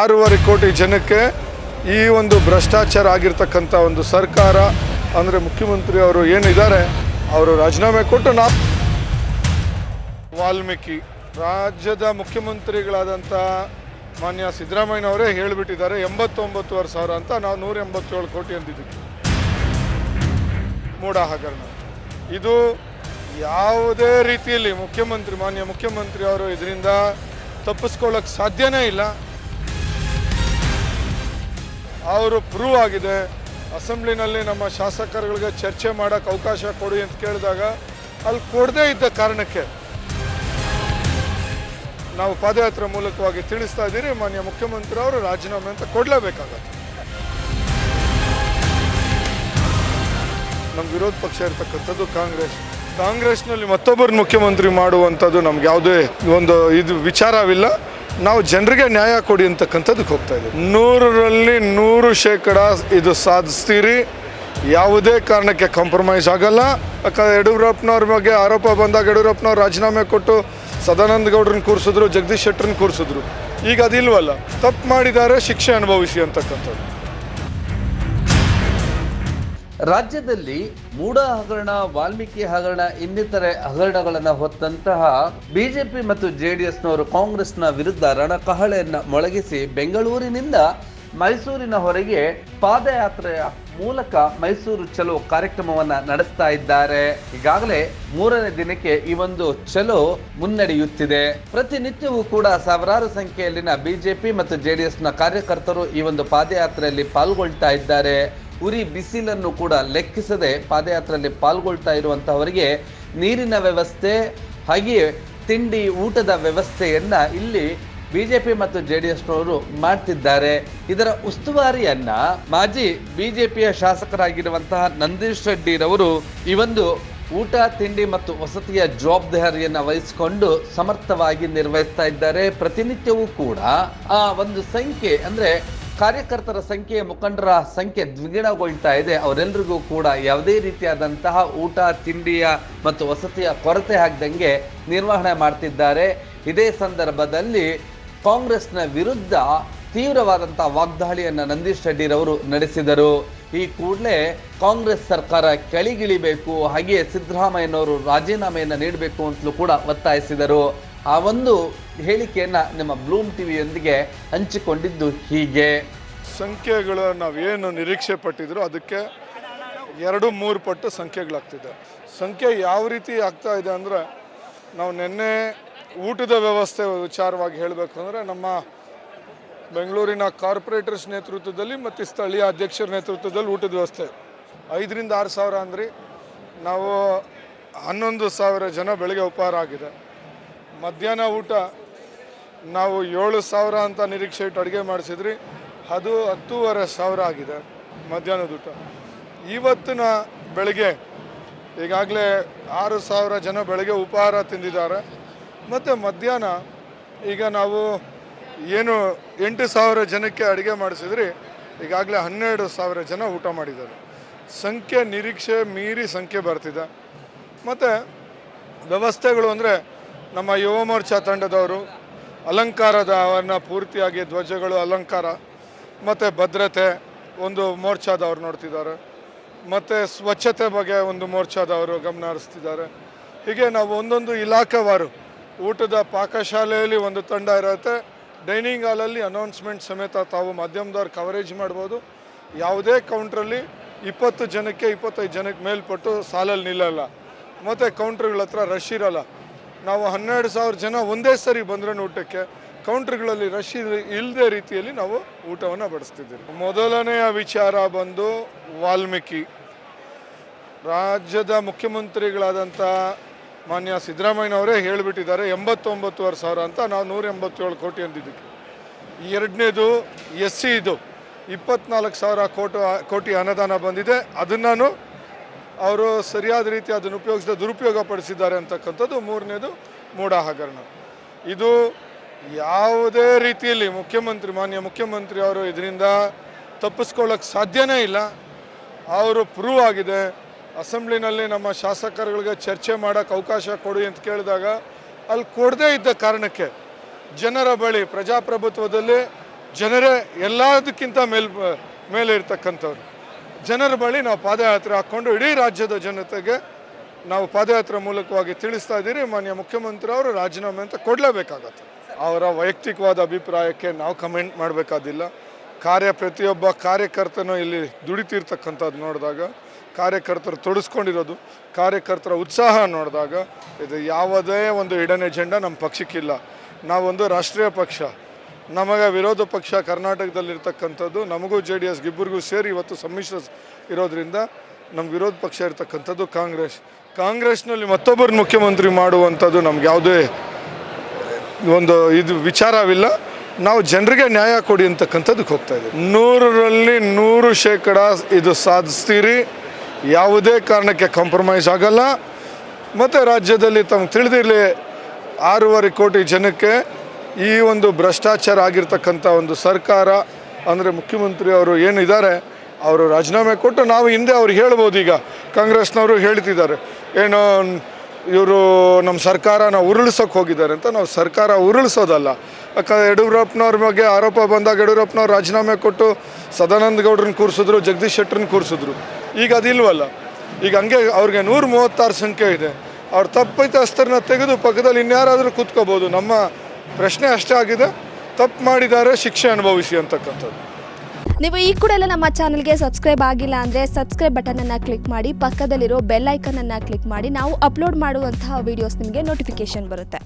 6.5 ಕೋಟಿ ಜನಕ್ಕೆ ಈ ಒಂದು ಭ್ರಷ್ಟಾಚಾರ ಆಗಿರ್ತಕ್ಕಂಥ ಒಂದು ಸರ್ಕಾರ ಅಂದರೆ ಮುಖ್ಯಮಂತ್ರಿ ಅವರು ಏನಿದ್ದಾರೆ ಅವರು ರಾಜೀನಾಮೆ ಕೊಟ್ಟು ವಾಲ್ಮೀಕಿ ರಾಜ್ಯದ ಮುಖ್ಯಮಂತ್ರಿಗಳಾದಂಥ ಮಾನ್ಯ ಸಿದ್ದರಾಮಯ್ಯನವರೇ ಹೇಳಿಬಿಟ್ಟಿದ್ದಾರೆ 89,500 ಅಂತ. ನಾವು 187 ಕೋಟಿ ಅಂದಿದ್ದೀವಿ. ಮೂಢ ಹಗರಣ ಇದು. ಯಾವುದೇ ರೀತಿಯಲ್ಲಿ ಮಾನ್ಯ ಮುಖ್ಯಮಂತ್ರಿ ಅವರು ಇದರಿಂದ ತಪ್ಪಿಸ್ಕೊಳ್ಳೋಕ್ಕೆ ಸಾಧ್ಯನೇ ಇಲ್ಲ. ಅವರು ಪ್ರೂವ್ ಆಗಿದೆ. ಅಸೆಂಬ್ಲಿನಲ್ಲಿ ನಮ್ಮ ಶಾಸಕರುಗಳಿಗೆ ಚರ್ಚೆ ಮಾಡೋಕ್ಕೆ ಅವಕಾಶ ಕೊಡಿ ಅಂತ ಕೇಳಿದಾಗ ಅಲ್ಲಿ ಕೊಡದೇ ಇದ್ದ ಕಾರಣಕ್ಕೆ ನಾವು ಪಾದಯಾತ್ರೆ ಮೂಲಕವಾಗಿ ತಿಳಿಸ್ತಾ ಇದ್ದೀರಿ, ಮಾನ್ಯ ಮುಖ್ಯಮಂತ್ರಿ ಅವರು ರಾಜೀನಾಮೆ ಅಂತ ಕೊಡಲೇಬೇಕಾಗತ್ತೆ. ನಮ್ಮ ವಿರೋಧ ಪಕ್ಷ ಇರ್ತಕ್ಕಂಥದ್ದು ಕಾಂಗ್ರೆಸ್ನಲ್ಲಿ ಮತ್ತೊಬ್ಬರು ಮುಖ್ಯಮಂತ್ರಿ ಮಾಡುವಂಥದ್ದು ನಮ್ಗೆ ಯಾವುದೇ ಒಂದು ಇದು ವಿಚಾರವಿಲ್ಲ. ನಾವು ಜನರಿಗೆ ನ್ಯಾಯ ಕೊಡಿ ಅಂತಕ್ಕಂಥದ್ದಕ್ಕೆ ಹೋಗ್ತಾ ಇದ್ದೀವಿ. 100ರಲ್ಲಿ 100% ಇದು ಸಾಧಿಸ್ತೀರಿ. ಯಾವುದೇ ಕಾರಣಕ್ಕೆ ಕಾಂಪ್ರಮೈಸ್ ಆಗಲ್ಲ. ಯಾಕಂದರೆ ಯಡಿಯೂರಪ್ಪನವ್ರ ಬಗ್ಗೆ ಆರೋಪ ಬಂದಾಗ ಯಡಿಯೂರಪ್ಪನವ್ರು ರಾಜೀನಾಮೆ ಕೊಟ್ಟು ಸದಾನಂದ ಗೌಡ್ರನ್ನ ಕೂರಿಸಿದ್ರು, ಜಗದೀಶ್ ಶೆಟ್ಟರನ್ನ ಕೂರಿಸಿದ್ರು. ಈಗ ಅದಿಲ್ವಲ್ಲ. ತಪ್ಪು ಮಾಡಿದ್ದಾರೆ, ಶಿಕ್ಷೆ ಅನುಭವಿಸಿ ಅಂತಕ್ಕಂಥದ್ದು. ರಾಜ್ಯದಲ್ಲಿ ಮೂಢ ಹಗರಣ, ವಾಲ್ಮೀಕಿ ಹಗರಣ, ಇನ್ನಿತರೆ ಹಗರಣಗಳನ್ನು ಹೊತ್ತಂತಹ ಬಿಜೆಪಿ ಮತ್ತು ಜೆಡಿಎಸ್ನವರು ಕಾಂಗ್ರೆಸ್ನ ವಿರುದ್ಧ ರಣಕಹಳೆಯನ್ನ ಮೊಳಗಿಸಿ ಬೆಂಗಳೂರಿನಿಂದ ಮೈಸೂರಿನ ಹೊರಗೆ ಪಾದಯಾತ್ರೆಯ ಮೂಲಕ ಮೈಸೂರು ಚಲೋ ಕಾರ್ಯಕ್ರಮವನ್ನ ನಡೆಸ್ತಾ ಇದ್ದಾರೆ. ಈಗಾಗಲೇ 3ನೇ ದಿನಕ್ಕೆ ಈ ಒಂದು ಚಲೋ ಮುನ್ನಡೆಯುತ್ತಿದೆ. ಪ್ರತಿನಿತ್ಯವೂ ಕೂಡ ಸಾವಿರಾರು ಸಂಖ್ಯೆಯಲ್ಲಿನ ಬಿಜೆಪಿ ಮತ್ತು ಜೆಡಿಎಸ್ನ ಕಾರ್ಯಕರ್ತರು ಈ ಒಂದು ಪಾದಯಾತ್ರೆಯಲ್ಲಿ ಪಾಲ್ಗೊಳ್ತಾ ಇದ್ದಾರೆ. ಉರಿ ಬಿಸಿಲನ್ನು ಕೂಡ ಲೆಕ್ಕಿಸದೆ ಪಾದಯಾತ್ರೆಯಲ್ಲಿ ಪಾಲ್ಗೊಳ್ತಾ ಇರುವಂತಹವರಿಗೆ ನೀರಿನ ವ್ಯವಸ್ಥೆ ಹಾಗೆಯೇ ತಿಂಡಿ ಊಟದ ವ್ಯವಸ್ಥೆಯನ್ನ ಇಲ್ಲಿ ಬಿಜೆಪಿ ಮತ್ತು ಜೆಡಿಎಸ್ನವರು ಮಾಡ್ತಿದ್ದಾರೆ. ಇದರ ಉಸ್ತುವಾರಿಯನ್ನ ಮಾಜಿ ಬಿಜೆಪಿಯ ಶಾಸಕರಾಗಿರುವಂತಹ ನಂದೀಶ್ ರೆಡ್ಡಿರವರು ಈ ಒಂದು ಊಟ ತಿಂಡಿ ಮತ್ತು ವಸತಿಯ ಜವಾಬ್ದಾರಿಯನ್ನ ವಹಿಸಿಕೊಂಡು ಸಮರ್ಥವಾಗಿ ನಿರ್ವಹಿಸ್ತಾ ಇದ್ದಾರೆ. ಪ್ರತಿನಿತ್ಯವೂ ಕೂಡ ಆ ಒಂದು ಸಂಖ್ಯೆ ಅಂದ್ರೆ ಕಾರ್ಯಕರ್ತರ ಸಂಖ್ಯೆ, ಮುಖಂಡರ ಸಂಖ್ಯೆ ದ್ವಿಗುಣಗೊಳ್ತಾ ಇದೆ. ಅವರೆಲ್ಲರಿಗೂ ಕೂಡ ಯಾವುದೇ ರೀತಿಯಾದಂತಹ ಊಟ ತಿಂಡಿಯ ಮತ್ತು ವಸತಿಯ ಕೊರತೆ ಆಗದಂಗೆ ನಿರ್ವಹಣೆ ಮಾಡ್ತಿದ್ದಾರೆ. ಇದೇ ಸಂದರ್ಭದಲ್ಲಿ ಕಾಂಗ್ರೆಸ್ನ ವಿರುದ್ಧ ತೀವ್ರವಾದಂತಹ ವಾಗ್ದಾಳಿಯನ್ನು ನಂದೀಶ್ ರೆಡ್ಡಿರವರು ನಡೆಸಿದರು. ಈ ಕೂಡಲೇ ಕಾಂಗ್ರೆಸ್ ಸರ್ಕಾರ ಕೆಳಗಿಳಿಬೇಕು, ಹಾಗೆಯೇ ಸಿದ್ದರಾಮಯ್ಯನವರು ರಾಜೀನಾಮೆಯನ್ನು ನೀಡಬೇಕು ಅಂತಲೂ ಕೂಡ ಒತ್ತಾಯಿಸಿದರು. ಆ ಒಂದು ಹೇಳಿಕೆಯನ್ನ ನಿಮ್ಮ ಬ್ಲೂಮ್ ಟಿವಿಯೊಂದಿಗೆ ಹಂಚಿಕೊಂಡಿದ್ದು ಹೀಗೆ. ಸಂಖ್ಯೆಗಳು ನಾವೇನು ನಿರೀಕ್ಷೆ ಪಟ್ಟಿದ್ರು ಅದಕ್ಕೆ 2-3 ಪಟ್ಟು ಸಂಖ್ಯೆಗಳಾಗ್ತಿದೆ. ಸಂಖ್ಯೆ ಯಾವ ರೀತಿ ಆಗ್ತಾ ಇದೆ ಅಂದರೆ, ನಾವು ನಿನ್ನೆ ಊಟದ ವ್ಯವಸ್ಥೆ ವಿಚಾರವಾಗಿ ಹೇಳಬೇಕು ಅಂದರೆ, ನಮ್ಮ ಬೆಂಗಳೂರಿನ ಕಾರ್ಪೊರೇಟರ್ಸ್ ನೇತೃತ್ವದಲ್ಲಿ ಮತ್ತು ಸ್ಥಳೀಯ ಅಧ್ಯಕ್ಷರ ನೇತೃತ್ವದಲ್ಲಿ ಊಟದ ವ್ಯವಸ್ಥೆ 5,000 ರಿಂದ 6,000 ಅಂದ್ರಿ. ನಾವು 11,000 ಜನ ಬೆಳಗ್ಗೆ ಉಪಹಾರ ಆಗಿದೆ. ಮಧ್ಯಾಹ್ನ ಊಟ ನಾವು 7,000 ಅಂತ ನಿರೀಕ್ಷೆ ಇಟ್ಟು ಅಡುಗೆ ಮಾಡಿಸಿದ್ರಿ, ಅದು 10,500 ಆಗಿದೆ ಮಧ್ಯಾಹ್ನದ ಊಟ. ಇವತ್ತಿನ ಬೆಳಗ್ಗೆ ಈಗಾಗಲೇ 6,000 ಜನ ಬೆಳಗ್ಗೆ ಉಪಹಾರ ತಿಂದಿದ್ದಾರೆ. ಮತ್ತು ಮಧ್ಯಾಹ್ನ ಈಗ ನಾವು ಏನು 8,000 ಜನಕ್ಕೆ ಅಡುಗೆ ಮಾಡಿಸಿದ್ರಿ, ಈಗಾಗಲೇ 12,000 ಜನ ಊಟ ಮಾಡಿದ್ದಾರೆ. ಸಂಖ್ಯೆ ನಿರೀಕ್ಷೆ ಮೀರಿ ಸಂಖ್ಯೆ ಬರ್ತಿದೆ. ಮತ್ತು ವ್ಯವಸ್ಥೆಗಳು ಅಂದರೆ, ನಮ್ಮ ಯುವ ಮೋರ್ಚಾ ತಂಡದವರು ಅಲಂಕಾರದವನ್ನು ಪೂರ್ತಿಯಾಗಿ ಧ್ವಜಗಳು ಅಲಂಕಾರ ಮತ್ತು ಭದ್ರತೆ ಒಂದು ಮೋರ್ಚಾದವ್ರು ನೋಡ್ತಿದ್ದಾರೆ. ಮತ್ತು ಸ್ವಚ್ಛತೆ ಬಗ್ಗೆ ಒಂದು ಮೋರ್ಚಾದವರು ಗಮನ ಹರಿಸ್ತಿದ್ದಾರೆ. ಹೀಗೆ ನಾವು ಒಂದೊಂದು ಇಲಾಖೆವಾರು ಊಟದ ಪಾಕಶಾಲೆಯಲ್ಲಿ ಒಂದು ತಂಡ ಇರುತ್ತೆ. ಡೈನಿಂಗ್ ಹಾಲಲ್ಲಿ ಅನೌನ್ಸ್ಮೆಂಟ್ ಸಮೇತ ತಾವು ಮಾಧ್ಯಮದವ್ರು ಕವರೇಜ್ ಮಾಡ್ಬೋದು. ಯಾವುದೇ ಕೌಂಟ್ರಲ್ಲಿ 20 ಜನಕ್ಕೆ 25 ಜನಕ್ಕೆ ಮೇಲ್ಪಟ್ಟು ಸಾಲಲ್ಲಿ ನಿಲ್ಲಲ್ಲ. ಮತ್ತು ಕೌಂಟ್ರ್ಗಳ ಹತ್ರ ರಶ್ ಇರೋಲ್ಲ. ನಾವು 12,000 ಜನ ಒಂದೇ ಸರಿ ಬಂದ್ರೆ ಊಟಕ್ಕೆ ಕೌಂಟ್ರ್ಗಳಲ್ಲಿ ರಶ್ ಇಲ್ಲದೆ ರೀತಿಯಲ್ಲಿ ನಾವು ಊಟವನ್ನು ಬಡಿಸ್ತಿದ್ದೀವಿ. ಮೊದಲನೆಯ ವಿಚಾರ ಬಂದು ವಾಲ್ಮೀಕಿ ರಾಜ್ಯದ ಮುಖ್ಯಮಂತ್ರಿಗಳಾದಂಥ ಮಾನ್ಯ ಸಿದ್ದರಾಮಯ್ಯನವರೇ ಹೇಳಿಬಿಟ್ಟಿದ್ದಾರೆ 89,500 ಅಂತ. ನಾವು 187 ಕೋಟಿ ಅಂದಿದ್ದೀವಿ. ಎರಡನೇದು SC ಇದು 24,000 ಕೋಟಿ ಅನುದಾನ ಬಂದಿದೆ. ಅದನ್ನು ಅವರು ಸರಿಯಾದ ರೀತಿ ಅದನ್ನು ಉಪಯೋಗಿಸದೆ ದುರುಪಯೋಗ ಪಡಿಸಿದ್ದಾರೆ ಅಂತಕ್ಕಂಥದ್ದು. ಮೂರನೇದು ಮೂಢ ಹಗರಣ. ಇದು ಯಾವುದೇ ರೀತಿಯಲ್ಲಿ ಮಾನ್ಯ ಮುಖ್ಯಮಂತ್ರಿ ಅವರು ಇದರಿಂದ ತಪ್ಪಿಸ್ಕೊಳ್ಳೋಕ್ಕೆ ಸಾಧ್ಯನೇ ಇಲ್ಲ. ಅವರು ಪ್ರೂವ್ ಆಗಿದೆ. ಅಸೆಂಬ್ಲಿನಲ್ಲಿ ನಮ್ಮ ಶಾಸಕರುಗಳಿಗೆ ಚರ್ಚೆ ಮಾಡೋಕ್ಕೆ ಅವಕಾಶ ಕೊಡಿ ಅಂತ ಕೇಳಿದಾಗ ಅಲ್ಲಿ ಕೊಡದೇ ಇದ್ದ ಕಾರಣಕ್ಕೆ ಜನರ ಬಳಿ ಪ್ರಜಾಪ್ರಭುತ್ವದಲ್ಲಿ ಜನರೇ ಎಲ್ಲದಕ್ಕಿಂತ ಮೇಲೆ ಇರ್ತಕ್ಕಂಥವ್ರು. ಜನರ ಬಳಿ ನಾವು ಪಾದಯಾತ್ರೆ ಹಾಕ್ಕೊಂಡು ಇಡೀ ರಾಜ್ಯದ ಜನತೆಗೆ ನಾವು ಪಾದಯಾತ್ರೆ ಮೂಲಕವಾಗಿ ತಿಳಿಸ್ತಾ ಇದ್ದೀರಿ, ಮಾನ್ಯ ಮುಖ್ಯಮಂತ್ರಿ ಅವರು ರಾಜೀನಾಮೆ ಅಂತ ಕೊಡಲೇಬೇಕಾಗತ್ತೆ. ಅವರ ವೈಯಕ್ತಿಕವಾದ ಅಭಿಪ್ರಾಯಕ್ಕೆ ನಾವು ಕಮೆಂಟ್ ಮಾಡಬೇಕಾದಿಲ್ಲ. ಪ್ರತಿಯೊಬ್ಬ ಕಾರ್ಯಕರ್ತನೂ ಇಲ್ಲಿ ದುಡಿತಿರ್ತಕ್ಕಂಥದ್ದು ನೋಡಿದಾಗ, ಕಾರ್ಯಕರ್ತರು ತೊಡಸ್ಕೊಂಡಿರೋದು, ಕಾರ್ಯಕರ್ತರ ಉತ್ಸಾಹ ನೋಡಿದಾಗ ಇದು ಯಾವುದೇ ಒಂದು ಹಿಡನ್ ಎಜೆಂಡಾ ನಮ್ಮ ಪಕ್ಷಕ್ಕಿಲ್ಲ. ನಾವೊಂದು ರಾಷ್ಟ್ರೀಯ ಪಕ್ಷ, ನಮಗೆ ವಿರೋಧ ಪಕ್ಷ ಕರ್ನಾಟಕದಲ್ಲಿರ್ತಕ್ಕಂಥದ್ದು, ನಮಗೂ JDS ಇಬ್ಬರಿಗೂ ಸೇರಿ ಇವತ್ತು ಸಮ್ಮಿಶ್ರ ಇರೋದ್ರಿಂದ ನಮ್ಮ ವಿರೋಧ ಪಕ್ಷ ಇರ್ತಕ್ಕಂಥದ್ದು ಕಾಂಗ್ರೆಸ್ನಲ್ಲಿ ಮತ್ತೊಬ್ಬರು ಮುಖ್ಯಮಂತ್ರಿ ಮಾಡುವಂಥದ್ದು ನಮ್ಗೆ ಯಾವುದೇ ಒಂದು ವಿಚಾರವಿಲ್ಲ. ನಾವು ಜನರಿಗೆ ನ್ಯಾಯ ಕೊಡಿ ಅಂತಕ್ಕಂಥದ್ದಕ್ಕೆ ಹೋಗ್ತಾ ಇದ್ದೀವಿ. 100ರಲ್ಲಿ 100% ಇದು ಸಾಧಿಸ್ತೀರಿ. ಯಾವುದೇ ಕಾರಣಕ್ಕೆ ಕಾಂಪ್ರಮೈಸ್ ಆಗಲ್ಲ. ಮತ್ತು ರಾಜ್ಯದಲ್ಲಿ ತಮಗೆ ತಿಳಿದಿರಲಿ, 6.5 ಕೋಟಿ ಜನಕ್ಕೆ ಈ ಒಂದು ಭ್ರಷ್ಟಾಚಾರ ಆಗಿರ್ತಕ್ಕಂಥ ಒಂದು ಸರ್ಕಾರ ಅಂದರೆ ಮುಖ್ಯಮಂತ್ರಿ ಅವರು ಏನಿದ್ದಾರೆ ಅವರು ರಾಜೀನಾಮೆ ಕೊಟ್ಟು ನಾವು ಹಿಂದೆ ಅವ್ರಿಗೆ ಹೇಳ್ಬೋದು. ಈಗ ಕಾಂಗ್ರೆಸ್ನವರು ಹೇಳ್ತಿದ್ದಾರೆ ಏನೋ ಇವರು ನಮ್ಮ ಸರ್ಕಾರನ ಉರುಳಿಸೋಕೆ ಹೋಗಿದ್ದಾರೆ ಅಂತ. ನಾವು ಸರ್ಕಾರ ಉರುಳಿಸೋದಲ್ಲ. ಯಾಕಂದರೆ ಯಡಿಯೂರಪ್ಪನವ್ರ ಬಗ್ಗೆ ಆರೋಪ ಬಂದಾಗ ಯಡಿಯೂರಪ್ಪನವ್ರು ರಾಜೀನಾಮೆ ಕೊಟ್ಟು ಸದಾನಂದ ಗೌಡ್ರನ್ನ ಕೂರಿಸಿದ್ರು, ಜಗದೀಶ್ ಶೆಟ್ಟರನ್ನ ಕೂರಿಸಿದ್ರು. ಈಗ ಅದಿಲ್ವಲ್ಲ. ಈಗ ಹಂಗೆ ಅವ್ರಿಗೆ 136 ಸಂಖ್ಯೆ ಇದೆ. ಅವ್ರು ತಪ್ಪಿತಸ್ಥರನ್ನ ತೆಗೆದು ಪಕ್ಕದಲ್ಲಿ ಇನ್ಯಾರಾದರೂ ಕೂತ್ಕೋಬೋದು. ನಮ್ಮ ಪ್ರಶ್ನೆ ಅಷ್ಟೇ ಆಗಿದೆ, ತಪ್ಪು ಮಾಡಿದ್ದಾರೆ, ಶಿಕ್ಷೆ ಅನುಭವಿಸಿ ಅಂತಕ್ಕಂಥದ್ದು. ನೀವು ಈ ಕೂಡ ಎಲ್ಲ ನಮ್ಮ ಚಾನಲ್ಗೆ ಸಬ್ಸ್ಕ್ರೈಬ್ ಆಗಿಲ್ಲ ಅಂದರೆ ಸಬ್ಸ್ಕ್ರೈಬ್ ಬಟನನ್ನು ಕ್ಲಿಕ್ ಮಾಡಿ, ಪಕ್ಕದಲ್ಲಿರೋ ಬೆಲ್ ಐಕನನ್ನು ಕ್ಲಿಕ್ ಮಾಡಿ. ನಾವು ಅಪ್ಲೋಡ್ ಮಾಡುವಂತಹ ವೀಡಿಯೋಸ್ ನಿಮಗೆ ನೋಟಿಫಿಕೇಶನ್ ಬರುತ್ತೆ.